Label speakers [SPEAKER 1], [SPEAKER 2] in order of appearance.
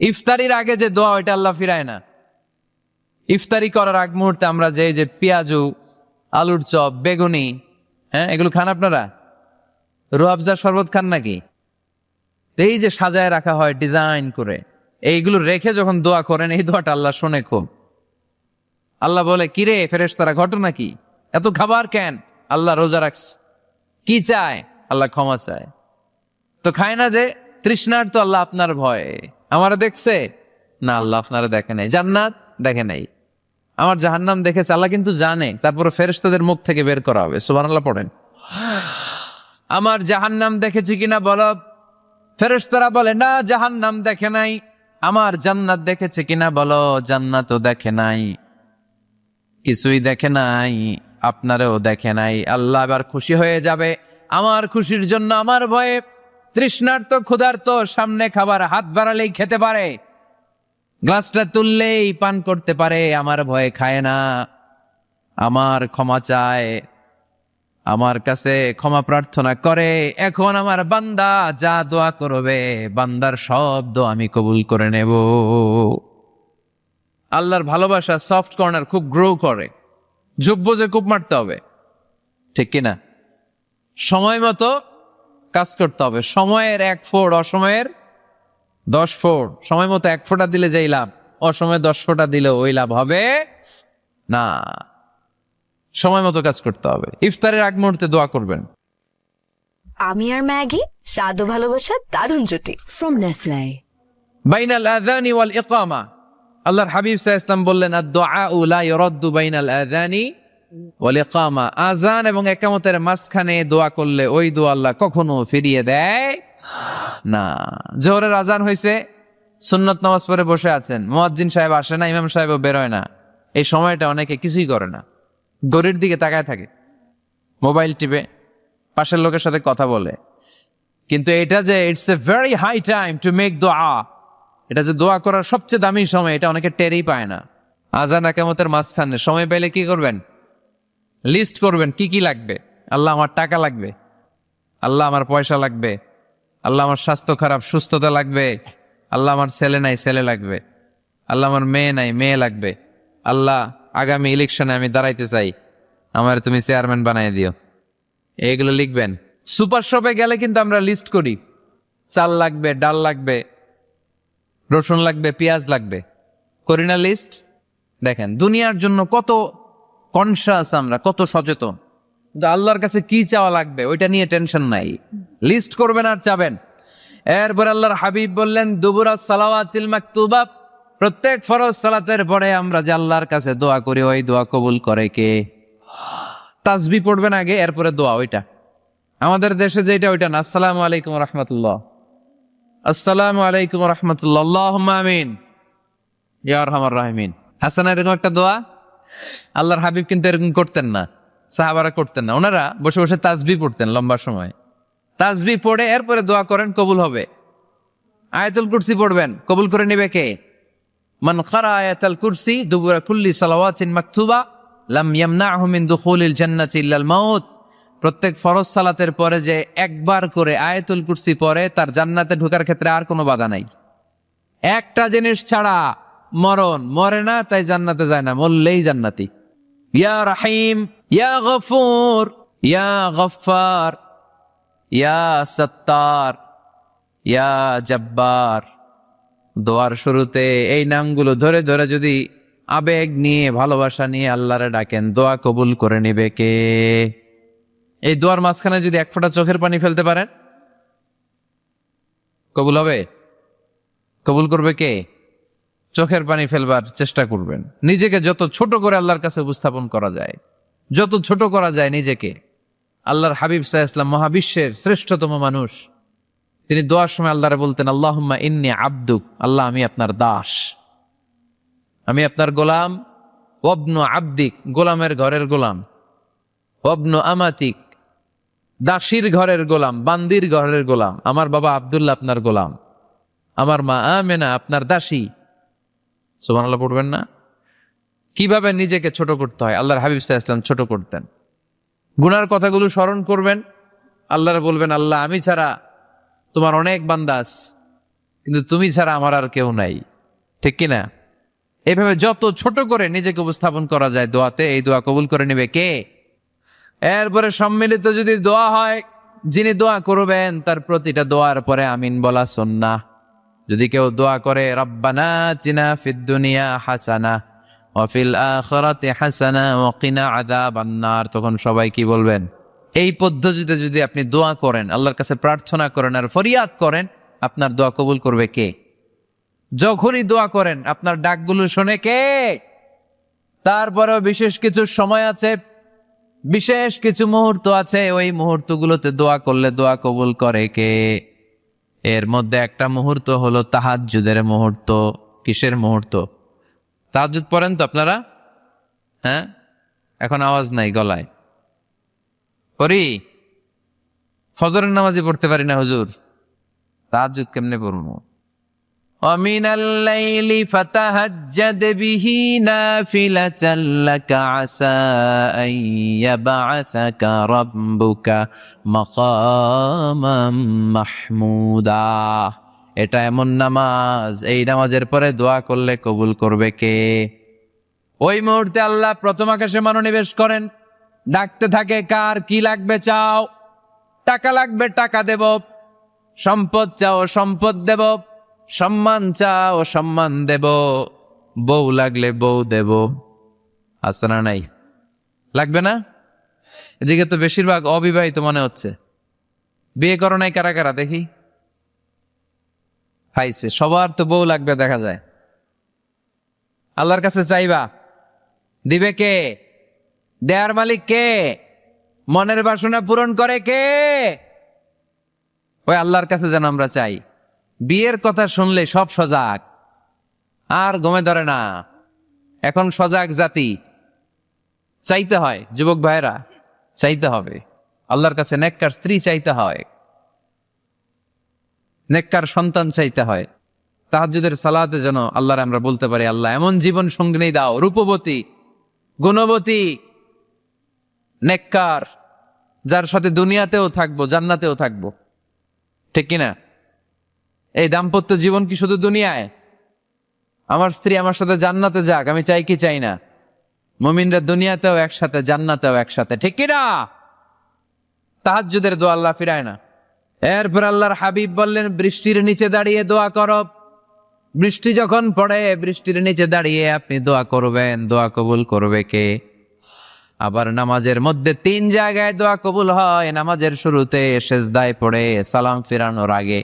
[SPEAKER 1] ইফতারির আগে যে দোয়া ওইটা আল্লাহ ফিরায় না। ইফতারি করার আগ মুহূর্তে আমরা যে পেঁয়াজু, আলুর চপ, বেগুনি, হ্যাঁ এগুলো খান আপনারা? রুয়াবজা শরবত খান নাকি? এই যে সাজায় রাখা হয় ডিজাইন করে, এইগুলো রেখে যখন দোয়া করেন, এই দোয়াটা আল্লাহ শোনে খুব। আল্লাহ বলে, কিরে ফেরেশতারা, ঘটনা কি? এত খাবার কেন? আল্লাহ রোজা রাখস। কি চায়? আল্লাহ ক্ষমা চায়। তো খায় না যে তৃষ্ণার, তো আল্লাহ আপনার ভয়। আমারা দেখছে না, আল্লাহ আপনারা দেখে নাই। জান্নাত দেখে নাই, আমার জাহান্নাম দেখেছে আল্লাহ কিন্তু জানে। তারপরে ফেরেশতাদের মুখ থেকে বের করা হবে। সুবহানাল্লাহ পড়েন। আমার জাহান্নাম দেখেছি কিনা বলো। ফেরেশতারা বলে না, জাহান্নাম দেখে নাই। আমার জান্নাত দেখেছে কিনা বলো, জান্নাতও দেখে নাই। কিছুই দেখে নাই, আপনারেও দেখে নাই। আল্লাহ এবার খুশি হয়ে যাবে। আমার খুশির জন্য, আমার ভয়ে তৃষ্ণার্ত ক্ষুধার্ত সামনে খাবার হাত বাড়ালেই খেতে পারে, গ্লাসটা তুললেই পান করতে পারে, আমার ভয়ে খায় না। আমার ক্ষমা চায়, আমার কাছে ক্ষমা প্রার্থনা করে। এখন আমার বান্দা যা দোয়া করবে, বান্দার সব দোয়া আমি কবুল করে নেব। আল্লাহর ভালোবাসা সফট কর্নার খুব গ্রো করে। যোগ্য যে কূপ মারতে হবে, ঠিক কিনা? সময় মতো কাজ করতে হবে। সময়ের 1 ফোঁট, অসময়ের 10 ফোঁট। সময় মতো 1 ফোঁটা দিলে যেই লাভ, অসময়ে 10 ফোঁটা দিলে ওই লাভ হবে না। সময় মতো কাজ করতে হবে। ইফতারের আগ মুহূর্তে দোয়া করবেন।
[SPEAKER 2] আমি আর ম্যাগি, স্বাদ ও ভালোবাসা দারুণ জুটি।
[SPEAKER 3] From Nestle.
[SPEAKER 1] বাইনাল আযানি ওয়াল ইকামা, আল্লাহর হাবিব সাল্লাল্লাহু আলাইহি ওয়াসাল্লাম বললেন, আদ-দুআউ লা ইউরাদ্দু বাইনাল আযানি ওয়াল ইকামা। আযান এবং ইকামতের মাঝখানে দোয়া করলে ওই দোয়া আল্লাহ কখনো ফিরিয়ে দেয় না। জোহরের আজান হয়েছে, সুন্নত নামাজ পড়ে বসে আছেন, মুয়াজ্জিন সাহেব আসে না, ইমাম সাহেবও বেরোয় না। এই সময়টা অনেকে কিছুই করে না, ঘড়ির দিকে তাকায় থাকে, মোবাইল টিপে, পাশের লোকের সাথে কথা বলে। কিন্তু এটা যে it's a very high time to make দোয়া, এটা যে দোয়া করার সবচেয়ে দামি সময়, এটা অনেকে টেরই পায় না। আজান ইকামতের মাঝখানে সময় পেলে কি করবেন? লিস্ট করবেন কি কি লাগবে। আল্লাহ আমার টাকা লাগবে, আল্লাহ আমার পয়সা লাগবে, আল্লাহ আমার স্বাস্থ্য খারাপ, সুস্থতা লাগবে, আল্লাহ আমার ছেলে নাই, ছেলে লাগবে, আল্লাহ আমার মেয়ে নাই, মেয়ে লাগবে, আল্লাহ আগামী ইলেকশনে আমি দাঁড়াইতে চাই, আমার তুমি চেয়ারম্যান বানাই দিও। এইগুলো লিখবেন। সুপার শপে গেলে কিন্তু আমরা লিস্ট করি, চাল লাগবে, ডাল লাগবে, রসুন লাগবে, পেঁয়াজ লাগবে, করি না লিস্ট? দেখেন দুনিয়ার জন্য কত কনসাস আমরা, কত সচেতন। কিন্তু আল্লাহর কাছে কি চাওয়া লাগবে ওইটা নিয়ে টেনশন নাই, লিস্ট করবেন আর চাবেন। এরপর আল্লাহর হাবিব বললেন, দুবুরা সালাওয়াতিল মাকতুবা, প্রত্যেক ফরজ সালাতের পরে আমরা যে আল্লাহর কাছে দোয়া করি, ওই দোয়া কবুল করে কে? তাসবিহ পড়বেন আগে, এরপরে দোয়া। ওইটা আমাদের দেশে যেটা, ওইটা না। আসসালামু আলাইকুম রাহমাতুল্লাহ, আসসালামু আলাইকুম রাহমাতুল্লাহ, আল্লাহুম্মা আমিন ইয়া আরহামার রাহিমিন। হাসান, এরকম একটা দোয়া আল্লাহর হাবিব কিন্তু এরকম করতেন না, সাহাবারা করতেন না। ওনারা বসে বসে তাসবিহ পড়তেন লম্বা সময়। তাসবিহ পড়ে এরপরে দোয়া করেন, কবুল হবে। আয়াতুল কুরসি পড়বেন, কবুল করে নেবে কে? মান ক্বারা আয়াতুল কুরসি দুবুরা কুল্লি সালাওয়াতিন মাকতুবা লাম ইয়ামনাহু মিন দুখুলিল জান্নাতি ইল্লাল মাউত। প্রত্যেক ফরজ সালাতের পরে যে একবার করে আয়াতুল কুরসি পড়ে, তার জান্নাতে ঢোকার ক্ষেত্রে আর কোনো বাধা নাই। একটা জিনিস ছাড়া, মরণ। মরে না তাই জান্নাতে যায় না, মরলেই জান্নাতি। ইয়া রাহিম, ইয়া গফুর, ইয়া গফফার, ইয়া সত্তার, ইয়া জব্বার। দোয়ার শুরুতে এই নামগুলো ধরে ধরে যদি আবেগ নিয়ে, ভালোবাসা নিয়ে আল্লাহরে ডাকেন, দোয়া কবুল করে নিবে কে? এই দোয়ার মাঝখানে যদি 1 ফোঁটা চোখের পানি ফেলতে পারেন, কবুল হবে? কবুল করবে কে? চোখের পানি ফেলবার চেষ্টা করবেন। নিজেকে যত ছোট করে আল্লাহর কাছে উপস্থাপন করা যায়, যত ছোট করা যায় নিজেকে। আল্লাহর হাবিব সাল্লাল্লাহু আলাইহি ওয়াসাল্লাম মহাবিশ্বের শ্রেষ্ঠতম মানুষ, তিনি দোয়ার সময় আল্লাহরে বলতেন, আল্লাহুম্মা ইন্নী আবদুক, আল্লাহ আমি আপনার দাস, আমি আপনার গোলাম। ওয়াবনু আবদিক, গোলামের ঘরের গোলাম। ওয়াবনু আমাতিক, দাসীর ঘরের গোলাম, বান্দির ঘরের গোলাম। আমার বাবা আব্দুল্লাহ আপনার গোলাম, আমার মা আমেনা আপনার দাসী। সুবহানাল্লাহ পড়বেন না? কিভাবে নিজেকে ছোট করতে হয় আল্লাহর হাবিব সাল্লাল্লাহু আলাইহি ওয়াসাল্লাম ছোট করতেন। গুনার কথাগুলো স্মরণ করবেন, আল্লাহরে বলবেন, আল্লাহ আমি ছাড়া তোমার অনেক বান্দা আছে, কিন্তু তুমি ছাড়া আমার আর কেউ নাই, ঠিক কিনা? এইভাবে যত ছোট করে নিজেকে উপস্থাপন করা যায় দোয়াতে, এই দোয়া কবুল করে নেবে কে? এরপরে সম্মিলিত যদি দোয়া হয়, যিনি দোয়া করবেন তার প্রতিটা দোয়ার পরে আমিন বলা সুন্নাহ। যদি কেউ দোয়া করে রব্বানা আতিনা ফিদ দুনিয়া হাসানা ওয়া ফিল আখিরাতি হাসানা ওয়া কিনা আযাবান নার, তখন সবাই কি বলবেন? এই পদ্ধতিতে যদি আপনি দোয়া করেন, আল্লাহর কাছে প্রার্থনা করেন আর ফরিয়াদ করেন, আপনার দোয়া কবুল করবে কে? যখনই দোয়া করেন আপনার ডাকগুলো শোনে কে? তারপরেও বিশেষ কিছু সময় আছে, বিশেষ কিছু মুহূর্ত আছে, ওই মুহূর্তগুলোতে দোয়া করলে দোয়া কবুল করে কে? এর মধ্যে একটা মুহূর্ত হলো তাহাজ্জুদের মুহূর্ত। কিসের মুহূর্ত? তাহাজ্জুদ পড়েন তো আপনারা? হ্যাঁ, এখন আওয়াজ নাই গলায়। পড়ি? ফজরের নামাজই পড়তে পারি না হুজুর, তাহাজ্জুদ কেমনে পড়বো? ومن الليل فتهجد به نافلة لك عسى أن يبعثك ربك مقاما محمودا। এটা এমন নামাজ, এই নামাজের পরে দোয়া করলে কবুল করবে কে? ওই মুহূর্তে আল্লাহ প্রথম আকাশে মনোনিবেশ করেন, ডাকতে থাকে কার কি লাগবে চাও, টাকা লাগবে টাকা দেব, সম্পদ চাও সম্পদ দেব, সম্মান চাও সম্মান দেব, বউ লাগলে বউ দেব। আছে না নাই? লাগবে না? এদিকে তো বেশিরভাগ অবিবাহিত মনে হচ্ছে। বিয়ে করো নাই কারা কারা দেখি? খাইছে, সবার তো বউ লাগবে দেখা যায়। আল্লাহর কাছে চাইবা, দিবে কে? দেয়ার মালিক কে? মনের বাসনা পূরণ করে কে? ওই আল্লাহর কাছে যেন আমরা চাই। বিয়ের কথা শুনলে সব সজাগ, আর গমে ধরে না। এখন সজাগ জাতি, চাইতে হয়। যুবক ভাইরা চাইতে হবে আল্লাহর কাছে, নেককার স্ত্রী চাইতে হয়, নেককার সন্তান চাইতে হয়। তাহাজ্জুদের সালাতে যেন আল্লাহর আমরা বলতে পারি, আল্লাহ এমন জীবন সঙ্গিনী দাও, রূপবতী, গুণবতী, নেককার, যার সাথে দুনিয়াতেও থাকবো জান্নাতেও থাকবো, ঠিক কিনা? এই দাম্পত্য জীবন কি শুধু দুনিয়ায়? আমার স্ত্রী আমার সাথে জান্নাতে যাক, আমি চাই কি চাই না? মুমিনরা দুনিয়াতেও একসাথে জান্নাতেও একসাথে, ঠিক কিনা? তাহাজ্জুদের দোয়া আল্লাহ ফিরায় না। এরপর আল্লাহর হাবিব বললেন বৃষ্টির নিচে দাঁড়িয়ে দোয়া করো। বৃষ্টি যখন পড়ে বৃষ্টির নিচে দাঁড়িয়ে আপনি দোয়া করবেন, দোয়া কবুল করবে কে? আবার নামাজের মধ্যে 3 জায়গায় দোয়া কবুল হয়। নামাজের শুরুতে, সেজদায় পড়ে, সালাম ফিরানোর আগে।